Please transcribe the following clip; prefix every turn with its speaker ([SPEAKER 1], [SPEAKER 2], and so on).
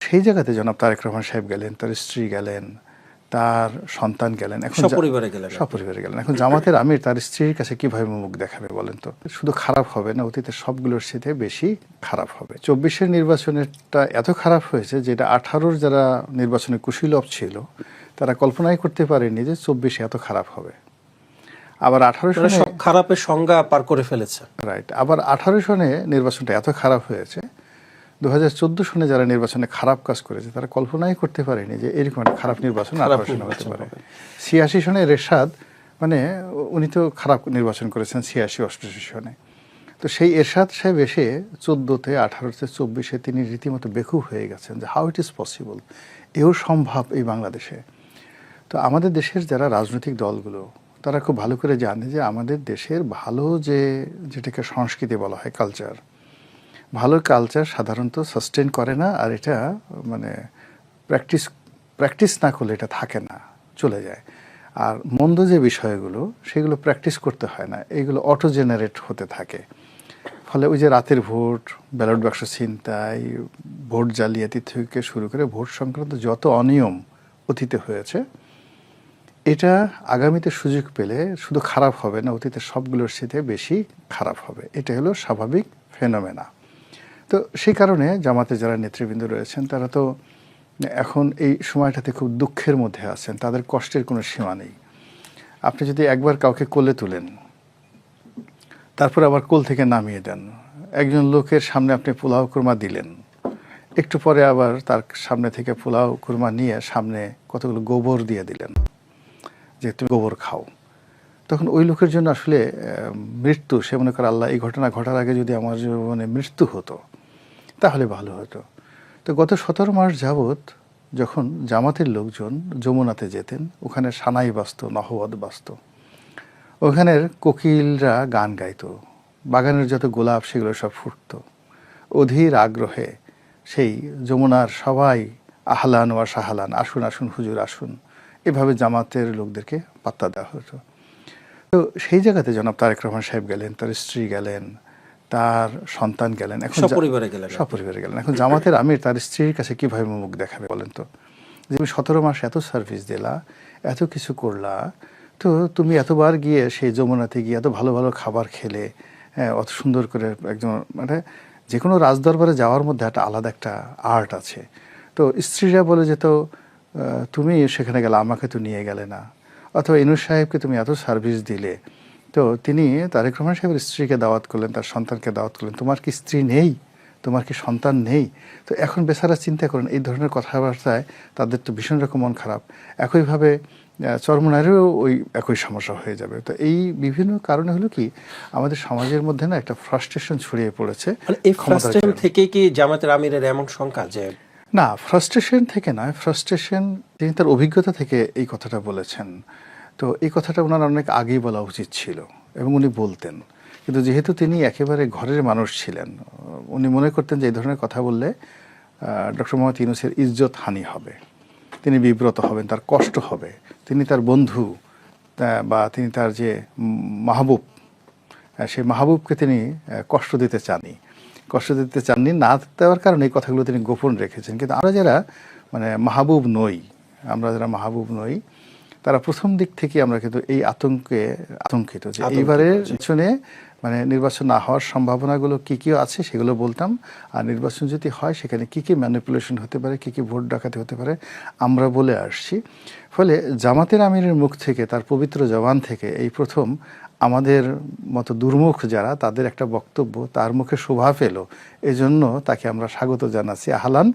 [SPEAKER 1] সেই জায়গাতে জনাব তারেক রহমান সাহেব গেলেন, তার স্ত্রী গেলেন, তার সন্তান গেলেন, এখন
[SPEAKER 2] সপরিবারে গেলেন।
[SPEAKER 1] সপরিবারে গেলেন। এখন জামাতের আমির তার স্ত্রীর কাছে কিভাবে মুখ দেখাবে বলেন তো? শুধু খারাপ হবে না, অতীতের সবগুলোর সাথে বেশি খারাপ হবে। 24-এর নির্বাচনেরটা এত খারাপ হয়েছে যেটা 18-র যারা নির্বাচনে কুশীলব ছিল তারা কল্পনাই করতে পারেনি যে 24-এ এত খারাপ হবে। আবার 18 সনে
[SPEAKER 2] খারাপের সংজ্ঞা পার করে ফেলেছে।
[SPEAKER 1] রাইট। আবার 18 সনে নির্বাচনটা এত খারাপ হয়েছে, 2014 সনে যারা নির্বাচনে খারাপ কাজ করেছে তারা কল্পনাই করতে পারেনি যে এরকম একটা খারাপ নির্বাচন 18 সনে হতে পারে। 86 সনে এরশাদ, মানে উনি তো খারাপ নির্বাচন করেছেন 86-88 সনে। তো সেই এরশাদ সাহেব এসে 14-তে 18-তে 24-এ তিনি রীতিমতো বেকুব হয়ে গেছেন যে হাউ ইট ইজ পসিবল, এও সম্ভব এই বাংলাদেশে। তো আমাদের দেশের যারা রাজনৈতিক দলগুলো তারা খুব ভালো করে জানে যে আমাদের দেশের ভালো যেটাকে সংস্কৃতি বলা হয়, কালচার, ভালো কালচার সাধারণত সাস্টেন করে না, আর এটা মানে প্র্যাকটিস না করলে এটা থাকে না, চলে যায়। আর মন্দ যে বিষয়গুলো সেগুলো প্র্যাকটিস করতে হয় না, এগুলো অটো জেনারেট হতে থাকে। ফলে ওই যে রাতের ভোট, ব্যালট বাক্স ছিনতাই, ভোট জালিয়াতি থেকে শুরু করে ভোট সংক্রান্ত যত অনিয়ম অতীতে হয়েছে, এটা আগামীতে সুযোগ পেলে শুধু খারাপ হবে না, অতীতের সবগুলোর সাথে বেশি খারাপ হবে। এটা হলো স্বাভাবিক ফেনোমেনা। তো সেই কারণে জামাতে যারা নেতৃবৃন্দ রয়েছেন তারা তো এখন এই সময়টাতে খুব দুঃখের মধ্যে আছেন, তাদের কষ্টের কোনো সীমা নেই। আপনি যদি একবার কাউকে কোলে তুলেন, তারপর আবার কোল থেকে নামিয়ে দেন, একজন লোকের সামনে আপনি পোলাও কুরমা দিলেন, একটু পরে আবার তার সামনে থেকে পোলাও কুরমা নিয়ে সামনে কতগুলো গোবর দিয়ে দিলেন যে তুমি গোবর খাও, তখন ওই লোকের জন্য আসলে মৃত্যু, সে মনে করে আল্লাহ এই ঘটনা ঘটার আগে যদি আমার জীবনে মৃত্যু হতো তাহলে ভালো হতো। তো গত 17 মাস যাবৎ যখন জামাতের লোকজন যমুনাতে যেতেন, ওখানে সানাই বাজত, নহবত বাজত, ওখানের কোকিলরা গান গাইতো, বাগানের যত গোলাপ সেগুলো সব ফুটত, অধীর আগ্রহে সেই যমুনার সবাই আহলান ওয়া সাহালান, আসুন আসুন হুজুর আসুন, এভাবে জামাতের লোকদেরকে পাত্তা দেওয়া হতো। তো সেই জায়গাতে জনাব তারেক রহমান সাহেব গেলেন, তার স্ত্রী গেলেন, তার সন্তান গেলেন, এখন
[SPEAKER 2] সপরিবারে গেলেন।
[SPEAKER 1] এখন জামাতের আমির তার স্ত্রীর কাছে কিভাবে মুখ দেখাবে বলেন তো? যে তুমি 17 মাস এত সার্ভিস দিলা, এত কিছু করলা, তো তুমি এতবার গিয়ে সেই যমুনাতে গিয়ে এত ভালো ভালো খাবার খেলে, হ্যাঁ, অত সুন্দর করে একজন, মানে যে কোনো রাজদরবারে যাওয়ার মধ্যে একটা আলাদা একটা আর্ট আছে। তো স্ত্রীরা বলে যে তো তুমি সেখানে গেলে, আমাকে তো নিয়ে গেলে না, অথবা ইনুস সাহেবকে তুমি এত সার্ভিস দিলে, তো তিনি তারেক রহমান সাহেবের স্ত্রীকে দাওয়াত করলেন, তার সন্তানকে দাওয়াত করলেন, তোমার কি স্ত্রী নেই, তোমার কি সন্তান নেই? তো এখন বেচারা চিন্তা করেন, এই ধরনের কথাবার্তায় তাদের তো ভীষণ রকম মন খারাপ। একইভাবে চরমনায়েরও ওই একই সমস্যা হয়ে যাবে। তো এই বিভিন্ন কারণে হলো কি, আমাদের সমাজের মধ্যে না একটা ফ্রাস্ট্রেশন ছড়িয়ে পড়েছে।
[SPEAKER 2] এই ফ্রাস্ট্রেশন থেকে কি জামাতের আমিরের এমন শঙ্কা যে?
[SPEAKER 1] না, ফ্রাস্ট্রেশন থেকে নয়, ফ্রাস্ট্রেশন তিনি তার অভিজ্ঞতা থেকে এই কথাটা বলেছেন। তো এই কথাটা ওনার অনেক আগেই বলা উচিত ছিল এবং উনি বলতেন, কিন্তু যেহেতু তিনি একেবারে ঘরের মানুষ ছিলেন, উনি মনে করতেন যে এই ধরনের কথা বললে ডক্টর মোহাম্মদ ইউনূসের ইজ্জত হানি হবে, তিনি বিব্রত হবেন, তার কষ্ট হবে, তিনি তার বন্ধু বা তিনি তার যে মাহবুব, সেই মাহবুবকে তিনি কষ্ট দিতে চাননি, না দেওয়ার কারণে এই কথাগুলো তিনি গোপন রেখেছেন। কিন্তু আমরা যারা মাহবুব নই, তারা প্রথম দিক থেকে আমরা কিন্তু এই আতঙ্কিত যে এইবারের পিছনে নির্বাচন না হওয়ার সম্ভাবনাগুলো কী কী আছে সেগুলো বলতাম, আর নির্বাচন যদি হয় সেখানে কী কী ম্যানিপুলেশন হতে পারে, কী কী ভোট ডাকাতি হতে পারে আমরা বলে আসছি। ফলে জামাতের আমিরের মুখ থেকে, তার পবিত্র জবান থেকে এই প্রথম আমাদের মতো দুর্মুখ যারা, তাদের একটা বক্তব্য তার মুখে শোভা পেল, এজন্য তাকে আমরা স্বাগত জানাচ্ছি, আহলান